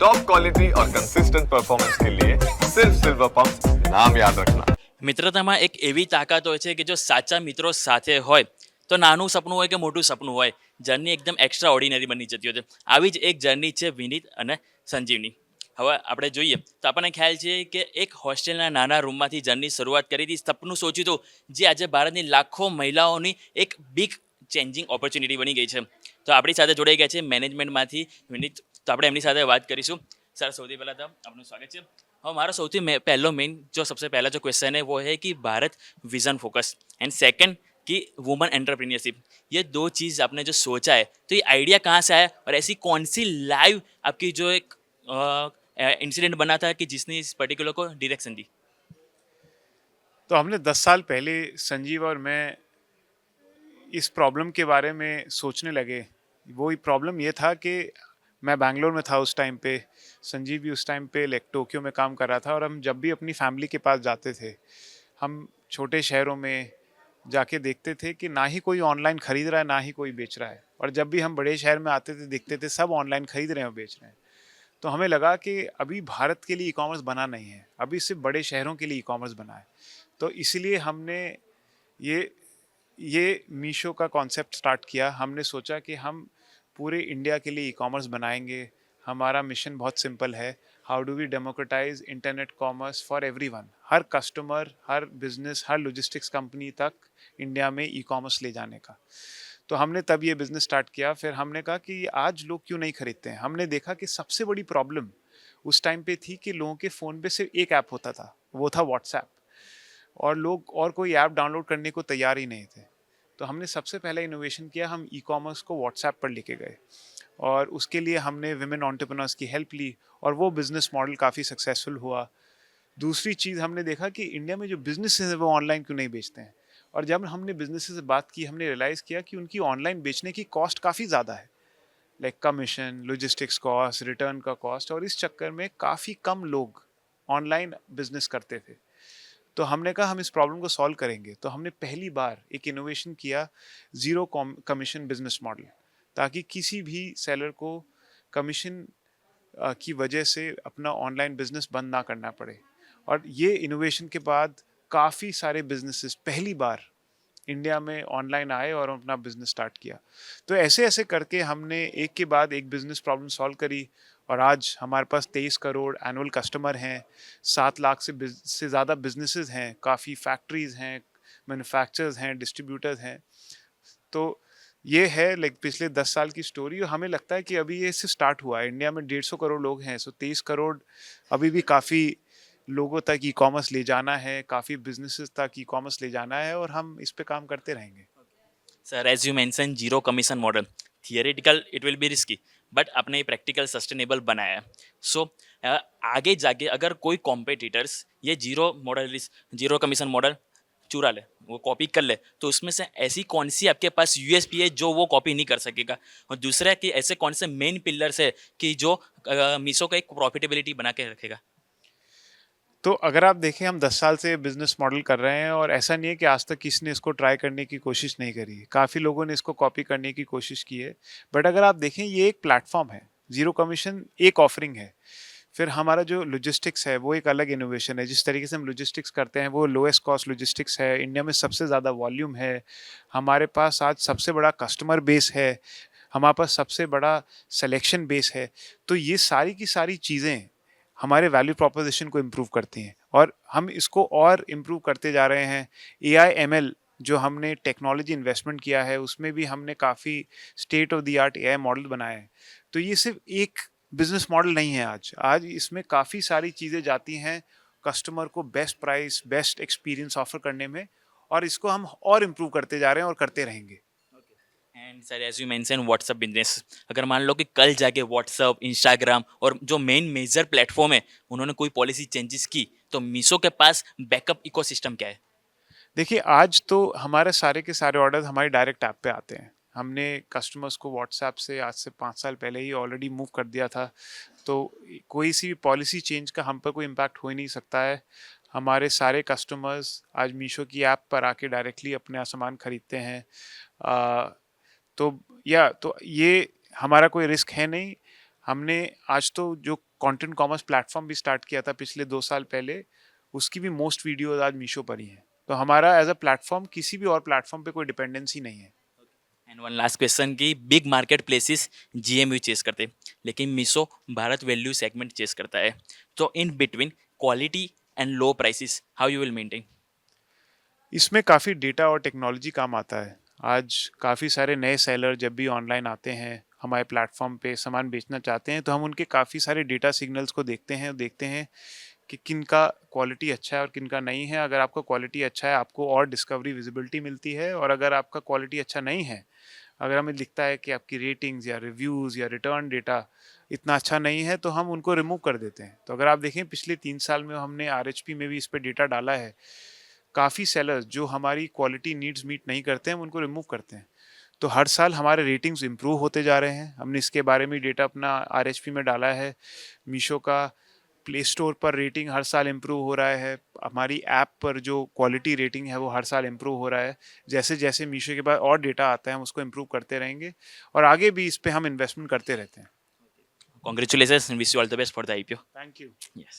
Top quality और consistent performance के लिए सिर्फ सिल्वर पंप नाम याद रखना। મિત્રતામાં એક એવી તાકાત હોય છે કે જો સાચા મિત્રો સાથે હોય તો નાનું સપનું હોય કે મોટું સપનું હોય, જર્ની એકદમ એક્સ્ટ્રા ઓર્ડિનરી બની જતી હોય છે. આવી જ એક જર્ની છે વિનીત અને સંજીવની. હવે આપણે જોઈએ તો આપણને ખ્યાલ છે કે એક હોસ્ટેલના નાના રૂમમાંથી જર્ની શરૂઆત કરી હતી, સપનું સોચ્યું હતું, જે આજે ભારતની લાખો મહિલાઓની એક બિગ ચેન્જિંગ ઓપોર્ચ્યુનિટી બની ગઈ છે. તો આપણી સાથે જોડાઈ ગયા છે મેનેજમેન્ટમાંથી વિનીત. તો આપણે એમની સાથે વાત કરીશું. સર, સૌથી પહેલાં તો આપનું સ્વાગત છે. और हमारा सौથી पहलो मेन जो सबसे पहला जो क्वेश्चन है वो है कि Bharat vision focus and second कि वुमन एंटरप्रेन्योरशिप, ये दो चीज़ आपने जो सोचा है तो ये आइडिया कहाँ से आया और ऐसी कौन सी लाइव आपकी जो एक इंसिडेंट बना था कि जिसने इस पर्टिकुलर को डायरेक्शन दी? तो हमने 10 साल पहले संजीव और मैं इस प्रॉब्लम के बारे में सोचने लगे। वो प्रॉब्लम ये था कि मैं बैंगलोर में था उस टाइम पे, संजीव भी उस टाइम पे लाइक टोक्यो में काम कर रहा था, और हम जब भी अपनी फैमिली के पास जाते थे, हम छोटे शहरों में जाके देखते थे कि ना ही कोई ऑनलाइन खरीद रहा है ना ही कोई बेच रहा है, और जब भी हम बड़े शहर में आते थे देखते थे सब ऑनलाइन खरीद रहे हैं और बेच रहे हैं। तो हमें लगा कि अभी भारत के लिए ई कॉमर्स बना नहीं है, अभी सिर्फ बड़े शहरों के लिए ई कॉमर्स बना है। तो इसीलिए हमने ये मीशो का कॉन्सेप्ट स्टार्ट किया। हमने सोचा कि हम पूरे इंडिया के लिए ई कॉमर्स बनाएंगे। हमारा मिशन बहुत सिंपल है, how do we democratize internet commerce for everyone, हर कस्टमर, हर बिजनेस, हर लॉजिस्टिक्स कंपनी तक इंडिया में ई कॉमर्स ले जाने का। तो हमने तब ये बिज़नेस स्टार्ट किया। फिर हमने कहा कि आज लोग क्यों नहीं खरीदते हैं। हमने देखा कि सबसे बड़ी प्रॉब्लम उस टाइम पे थी कि लोगों के फ़ोन पे सिर्फ एक ऐप होता था, वो था व्हाट्सएप, और लोग और कोई ऐप डाउनलोड करने को तैयार ही नहीं थे। तो हमने सबसे पहला इनोवेशन किया, हम ई कॉमर्स को व्हाट्सएप पर लेके गए, और उसके लिए हमने विमेन एंटरप्रेन्योर्स की हेल्प ली, और वो बिज़नेस मॉडल काफ़ी सक्सेसफुल हुआ। दूसरी चीज़ हमने देखा कि इंडिया में जो बिजनेसेस हैं वो ऑनलाइन क्यों नहीं बेचते हैं, और जब हमने बिजनेसेस से बात की हमने रियलाइज़ किया कि उनकी ऑनलाइन बेचने की कॉस्ट काफ़ी ज़्यादा है, like commission, logistics cost, return का कॉस्ट, और इस चक्कर में काफ़ी कम लोग ऑनलाइन बिजनेस करते थे। तो हमने कहा हम इस प्रॉब्लम को सॉल्व करेंगे। तो हमने पहली बार एक इनोवेशन किया, ज़ीरो कमीशन बिजनेस मॉडल, ताकि किसी भी सेलर को कमीशन की वजह से अपना ऑनलाइन बिजनेस बंद ना करना पड़े। और ये इनोवेशन के बाद काफ़ी सारे बिजनेसेस पहली बार इंडिया में ऑनलाइन आए और अपना बिजनेस स्टार्ट किया। तो ऐसे ऐसे करके हमने एक के बाद एक बिजनेस प्रॉब्लम सॉल्व करी, और आज हमारे पास 23 करोड़ एनुअल कस्टमर हैं, 7 लाख से ज़्यादा बिजनेसेस हैं, काफ़ी फैक्ट्रीज़ हैं, मैन्युफैक्चरर्स हैं, डिस्ट्रीब्यूटर्स हैं। तो ये है लाइक पिछले 10 साल की स्टोरी, और हमें लगता है कि अभी ये सिर्फ स्टार्ट हुआ है। इंडिया में 150 करोड़ लोग हैं, सो 23 करोड़ अभी भी काफ़ी लोगों तक ई कॉमर्स ले जाना है, काफ़ी बिजनेसेस तक ई कॉमर्स ले जाना है, और हम इस पे काम करते रहेंगे। Sir, as you mention zero commission model, theoretical it will be risky, but आपने ये प्रैक्टिकल सस्टेनेबल बनाया है. सो आगे जाके अगर कोई कॉम्पिटिटर्स ये जीरो कमीशन मॉडल चुरा ले, वो कॉपी कर ले, तो उसमें से ऐसी कौन सी आपके पास यूएसपी है जो वो कॉपी नहीं कर सकेगा, और दूसरा कि ऐसे कौन से मेन पिलर्स है कि जो मीशो का एक प्रॉफिटेबिलिटी बना के रखेगा? तो अगर आप देखें हम 10 साल से बिजनेस मॉडल कर रहे हैं, और ऐसा नहीं है कि आज तक किसी ने इसको ट्राई करने की कोशिश नहीं करी। काफ़ी लोगों ने इसको कॉपी करने की कोशिश की है, बट अगर आप देखें ये एक प्लेटफॉर्म है, ज़ीरो कमीशन एक ऑफरिंग है। फिर हमारा जो लॉजिस्टिक्स है वो एक अलग इनोवेशन है। जिस तरीके से हम लॉजिस्टिक्स करते हैं वो लोएस्ट कॉस्ट लॉजिस्टिक्स है, इंडिया में सबसे ज़्यादा वॉल्यूम है, हमारे पास आज सबसे बड़ा कस्टमर बेस है, हमारे पास सबसे बड़ा सिलेक्शन बेस है। तो ये सारी की सारी चीज़ें हमारे वैल्यू प्रोपोजिशन को इम्प्रूव करती हैं, और हम इसको और इम्प्रूव करते जा रहे हैं। AI/ML जो हमने टेक्नोलॉजी इन्वेस्टमेंट किया है उसमें भी हमने काफ़ी state of the art AI model बनाए हैं। तो ये सिर्फ एक बिजनेस मॉडल नहीं है, आज इसमें काफ़ी सारी चीज़ें जाती हैं कस्टमर को best price, best experience offer करने में, और इसको हम और इम्प्रूव करते जा रहे हैं और करते रहेंगे। And sir, as you mention WhatsApp business, अगर मान लो कि कल जाके व्हाट्सअप, इंस्टाग्राम और जो मेन मेजर प्लेटफॉर्म है उन्होंने कोई पॉलिसी चेंजेस की, तो मीशो के पास बैकअप इकोसिस्टम क्या है? देखिए, आज तो हमारे सारे के सारे ऑर्डर्स हमारी डायरेक्ट ऐप पे आते हैं। हमने कस्टमर्स को व्हाट्सएप से आज से 5 साल पहले ही ऑलरेडी मूव कर दिया था। तो कोई सी भी पॉलिसी चेंज का हम पर कोई इम्पैक्ट हो ही नहीं सकता है। हमारे सारे कस्टमर्स आज मीशो की ऐप पर आके डायरेक्टली अपना सामान खरीदते हैं। तो ये हमारा कोई रिस्क है नहीं। हमने आज तो जो कंटेंट कॉमर्स प्लेटफॉर्म भी स्टार्ट किया था पिछले 2 साल पहले, उसकी भी मोस्ट वीडियोज आज मीशो पर ही है। तो हमारा एज अ प्लेटफॉर्म किसी भी और प्लेटफॉर्म पे कोई डिपेंडेंसी नहीं है। एंड वन लास्ट क्वेश्चन की big marketplaces GMV chase करते हैं, लेकिन Meesho Bharat value segment chase करता है। तो in between quality and low prices how you will maintain? इसमें काफ़ी डेटा और टेक्नोलॉजी काम आता है। आज काफ़ी सारे नए सेलर जब भी ऑनलाइन आते हैं, हमारे प्लेटफॉर्म पे सामान बेचना चाहते हैं, तो हम उनके काफ़ी सारे डेटा सिग्नल्स को देखते हैं कि किन का क्वालिटी अच्छा है और किन का नहीं है। अगर आपका क्वालिटी अच्छा है, आपको और डिस्कवरी विजिबिलिटी मिलती है, और अगर आपका क्वालिटी अच्छा नहीं है, अगर हमें दिखता है कि आपकी रेटिंग्स या रिव्यूज़ या रिटर्न डेटा इतना अच्छा नहीं है, तो हम उनको रिमूव कर देते हैं। तो अगर आप देखें पिछले 3 साल में हमने आरएचपी में भी इस पे डेटा डाला है। काफ़ी सेलर्स जो हमारी क्वालिटी नीड्स मीट नहीं करते हैं, हम उनको रिमूव करते हैं। तो हर साल हमारे रेटिंग्स इम्प्रूव होते जा रहे हैं। हमने इसके बारे में डेटा अपना आरएचपी में डाला है। मीशो का प्ले स्टोर पर रेटिंग हर साल इम्प्रूव हो रहा है। हमारी ऐप पर जो क्वालिटी रेटिंग है वो हर साल इम्प्रूव हो रहा है। जैसे जैसे मीशो के बाद और डेटा आता है, हम उसको इम्प्रूव करते रहेंगे, और आगे भी इस पे हम इन्वेस्टमेंट करते रहते हैं। Congratulations and wish you all the best for the IPO. Thank you. Yes.